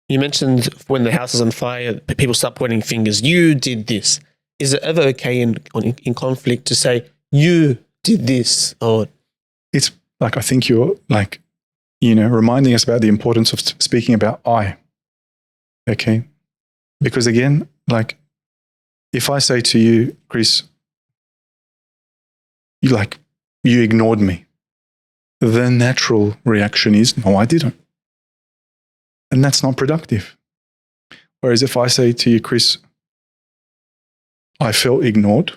You mentioned when the house is on fire, people start pointing fingers. You did this. Is it ever okay in conflict to say, you did this? Or it's like, I think you're like, reminding us about the importance of speaking about I. Okay. Because again, like, if I say to you, Chris, you ignored me, the natural reaction is, no, I didn't. And that's not productive. Whereas if I say to you, Chris, I felt ignored,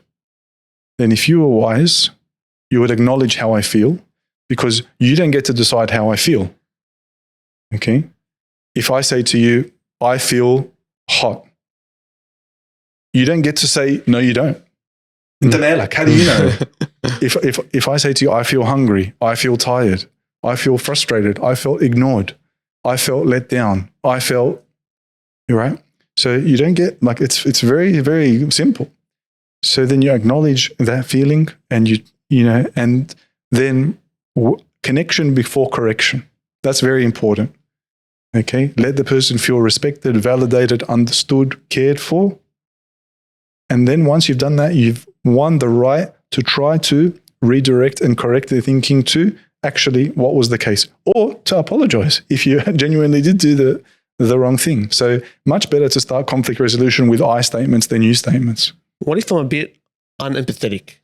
then if you were wise, you would acknowledge how I feel, because you don't get to decide how I feel. Okay? If I say to you, I feel hot, you don't get to say, no, you don't. Like, how do you know? If I say to you, I feel hungry, I feel tired, I feel frustrated, I felt ignored, I felt let down, you're right? So you don't get, like, it's very, very simple. So then you acknowledge that feeling, and and then connection before correction. That's very important. Okay? Let the person feel respected, validated, understood, cared for. And then once you've done that, you've won the right to try to redirect and correct their thinking to actually what was the case, or to apologize if you genuinely did do the wrong thing. So much better to start conflict resolution with I statements than you statements. What if I'm a bit unempathetic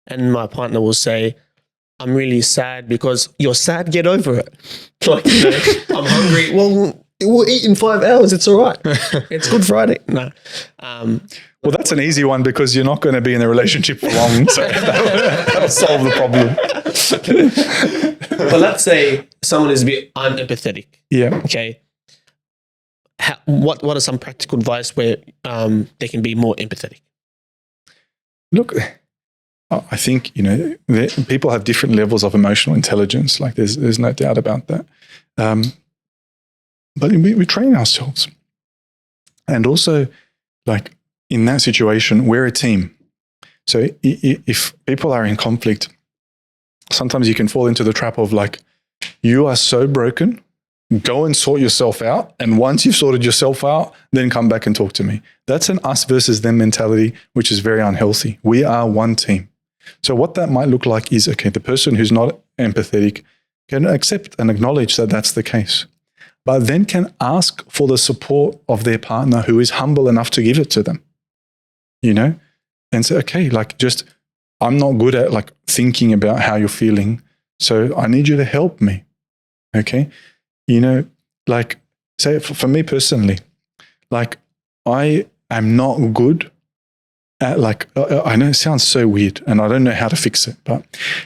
and my partner will say, I'm really sad because you're sad, get over it. Like, I'm hungry. Well, we'll eat in 5 hours. It's all right. It's Good Friday. No. Well, that's an easy one because you're not going to be in a relationship for long. So that'll solve the problem. But let's say someone is a bit unempathetic. Yeah. Okay. What are some practical advice where they can be more empathetic? Look, I think, people have different levels of emotional intelligence. Like there's no doubt about that. But we train ourselves. And also, like, in that situation, we're a team. So if people are in conflict, sometimes you can fall into the trap of like, you are so broken, go and sort yourself out. And once you've sorted yourself out, then come back and talk to me. That's an us versus them mentality, which is very unhealthy. We are one team. So what that might look like is, okay, the person who's not empathetic can accept and acknowledge that that's the case, but then can ask for the support of their partner who is humble enough to give it to them, and say, okay, like, just, I'm not good at like thinking about how you're feeling, so I need you to help me. Okay. Like, say for me personally, like, I am not good at, like, I know it sounds so weird and I don't know how to fix it, but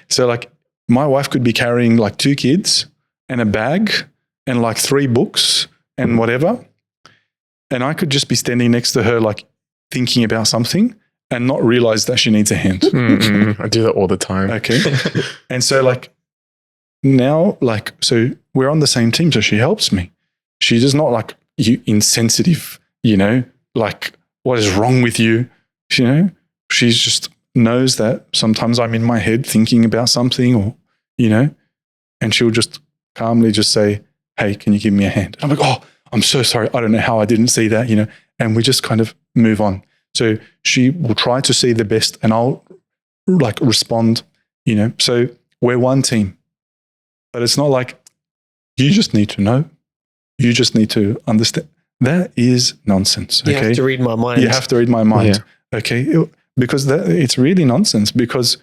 so like my wife could be carrying like 2 kids and a bag and like 3 books and whatever. And I could just be standing next to her, like thinking about something and not realize that she needs a hand. I do that all the time. Okay. And so like now, like, so we're on the same team. So she helps me. She does not like, you insensitive, like, what is wrong with you? She just knows that sometimes I'm in my head thinking about something, or, and she'll just calmly just say, hey, can you give me a hand? I'm like, oh, I'm so sorry. I don't know how I didn't see that, and we just kind of move on. So she will try to see the best and I'll like respond, so we're one team, but it's not like you just need to know, you just need to understand. That is nonsense. Okay? You have to read my mind. You have to read my mind. Yeah. Okay. Because it's really nonsense because,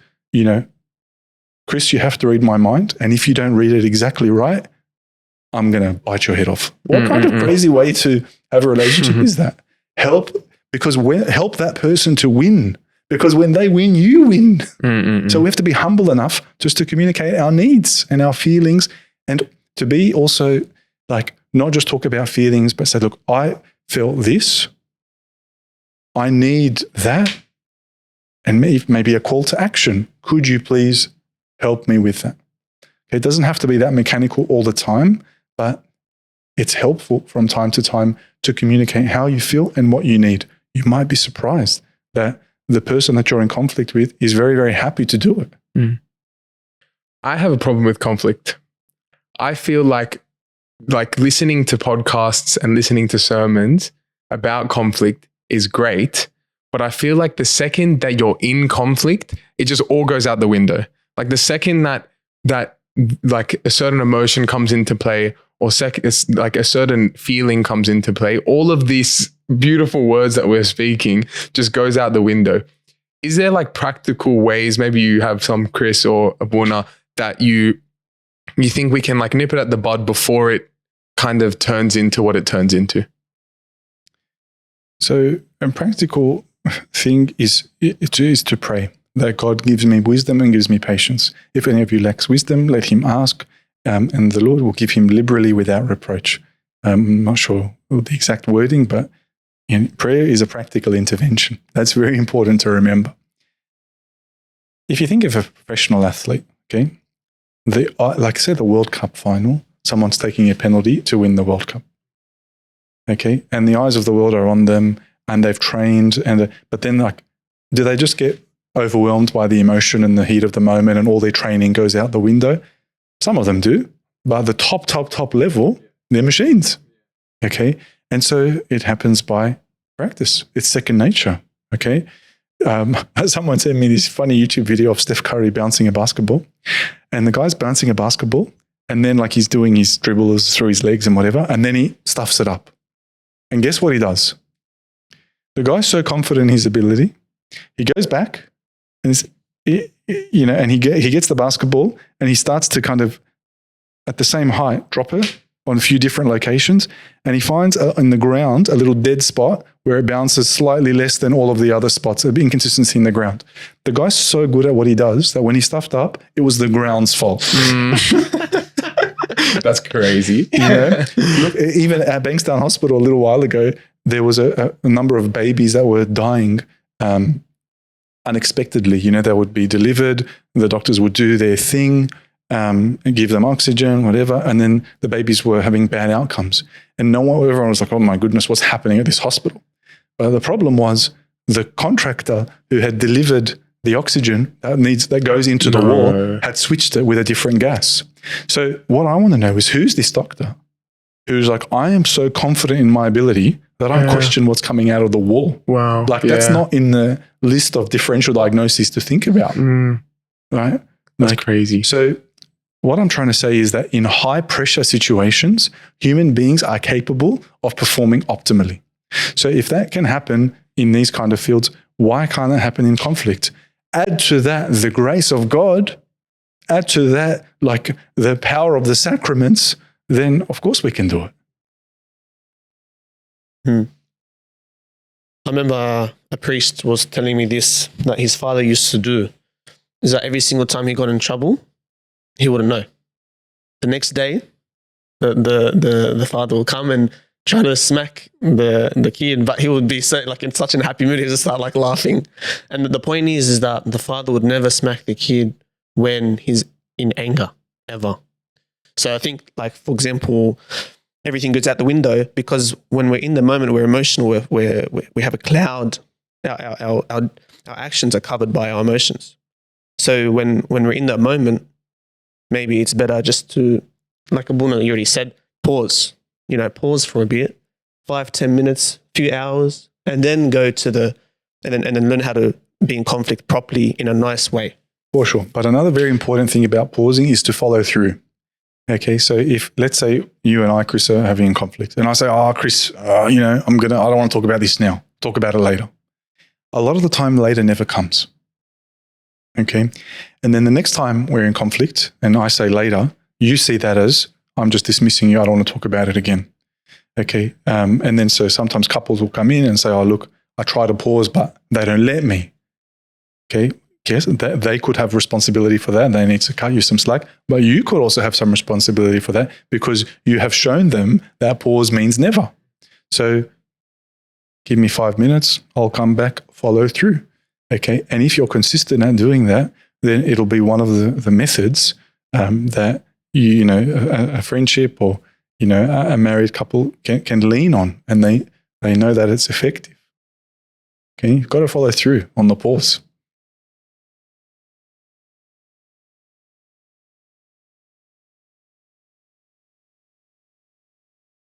Chris, you have to read my mind. And if you don't read it exactly right, I'm going to bite your head off. What kind of crazy way to have a relationship is that? Help that person to win. Because when they win, you win. So we have to be humble enough just to communicate our needs and our feelings, and to be also like, not just talk about feelings, but say, look, I felt this. I need that. And maybe a call to action. Could you please help me with that? Okay, it doesn't have to be that mechanical all the time, but it's helpful from time to time to communicate how you feel and what you need. You might be surprised that the person that you're in conflict with is very, very happy to do it. I have a problem with conflict. I feel like like listening to podcasts and listening to sermons about conflict is great. But I feel like the second that you're in conflict, it just all goes out the window. Like the second that like a certain emotion comes into play, or like a certain feeling comes into play, all of these beautiful words that we're speaking just goes out the window. Is there like practical ways, maybe you have some, Chris or Abuna, that you think we can like nip it at the bud before it kind of turns into what it turns into? So a practical thing is to pray that God gives me wisdom and gives me patience. If any of you lacks wisdom, let him ask, and the Lord will give him liberally without reproach. I'm not sure the exact wording, but prayer is a practical intervention. That's very important to remember. If you think of a professional athlete, okay, like say the World Cup final, someone's taking a penalty to win the World Cup, okay, and the eyes of the world are on them, and they've trained, but then like, do they just get overwhelmed by the emotion and the heat of the moment, and all their training goes out the window? Some of them do, but at the top level, they're machines, okay. And so it happens by practice. It's second nature, okay? Someone sent me this funny YouTube video of Steph Curry bouncing a basketball, and the guy's bouncing a basketball, and then like he's doing his dribbles through his legs and whatever, and then he stuffs it up. And guess what he does? The guy's so confident in his ability, he goes back, and and he gets the basketball, and he starts to kind of, at the same height, drop it on a few different locations, and he finds in the ground a little dead spot where it bounces slightly less than all of the other spots, an inconsistency in the ground. The guy's so good at what he does that when he stuffed up, it was the ground's fault. That's crazy. Look, even at Bankstown Hospital a little while ago, there was a number of babies that were dying unexpectedly. They would be delivered, the doctors would do their thing, and give them oxygen, whatever, and then the babies were having bad outcomes. And everyone was like, oh my goodness, what's happening at this hospital? But the problem was the contractor who had delivered the oxygen that goes into the wall had switched it with a different gas. So what I want to know is, who's this doctor who's like, I am so confident in my ability that I question what's coming out of the wall. Wow. Like that's not in the list of differential diagnoses to think about, right? That's crazy. So what I'm trying to say is that in high pressure situations, human beings are capable of performing optimally. So if that can happen in these kind of fields, why can't it happen in conflict? Add to that the grace of God, add to that like the power of the sacraments, then of course we can do it. I remember a priest was telling me this, that his father used to do, is that every single time he got in trouble, he wouldn't know. The next day, the father will come and try to smack the kid, but he would be so like in such a happy mood, he would just start like laughing. And the point is that the father would never smack the kid when he's in anger, ever. So I think, like, for example, everything goes out the window because when we're in the moment, we're emotional, we have a cloud. Our actions are covered by our emotions. So when we're in that moment, maybe it's better just to, like Abuna, you already said, pause. Pause for a bit, 5-10 minutes, few hours, and then go to and then learn how to be in conflict properly in a nice way. For sure. But another very important thing about pausing is to follow through. Okay, so if, let's say you and I, Chris, are having a conflict, and I say, Chris, I don't want to talk about this now. Talk about it later. A lot of the time, later never comes. Okay, and then the next time we're in conflict, and I say later, you see that as, I'm just dismissing you. I don't want to talk about it again. Okay, and then so sometimes couples will come in and say, oh, look, I try to pause, but they don't let me. Okay. Yes, they could have responsibility for that. They need to cut you some slack, but you could also have some responsibility for that because you have shown them that pause means never. So give me 5 minutes, I'll come back, follow through. Okay. And if you're consistent at doing that, then it'll be one of the methods that a friendship or a married couple can lean on, and they know that it's effective. Okay, you've got to follow through on the pause.